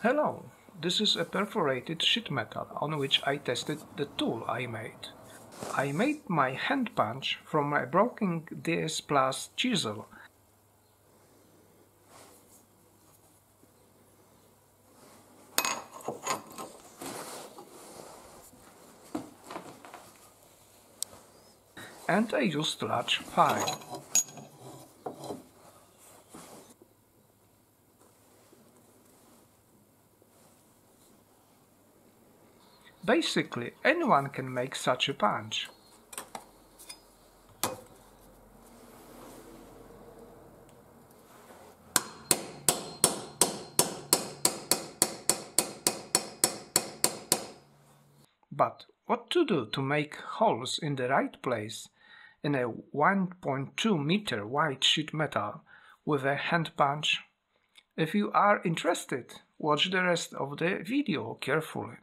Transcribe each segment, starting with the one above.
Hello, this is a perforated sheet metal on which I tested the tool I made. I made my hand punch from a broken DS Plus chisel. And I used large file. Basically, anyone can make such a punch. But what to do to make holes in the right place in a 1.2 meter wide sheet metal with a hand punch? If you are interested, watch the rest of the video carefully.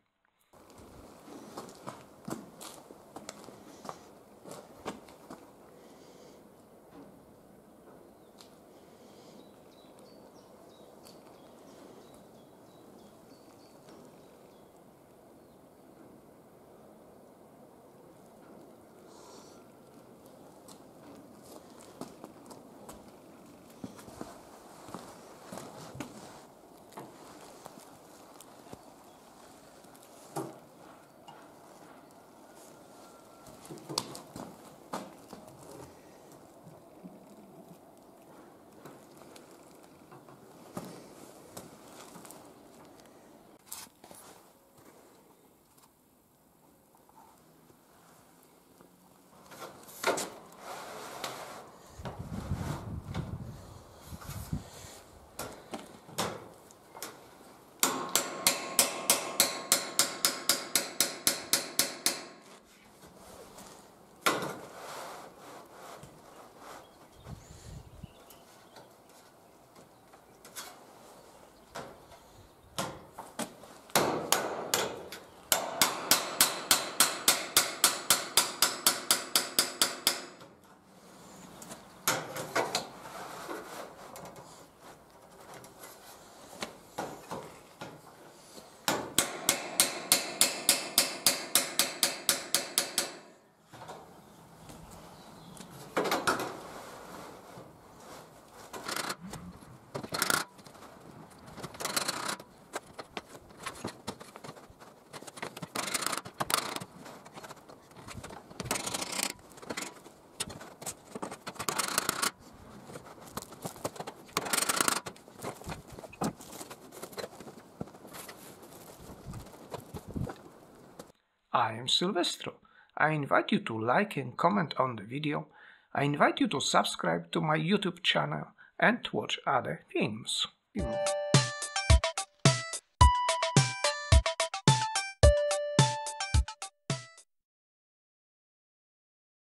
I am Silvestro. I invite you to like and comment on the video. I invite you to subscribe to my YouTube channel and watch other films.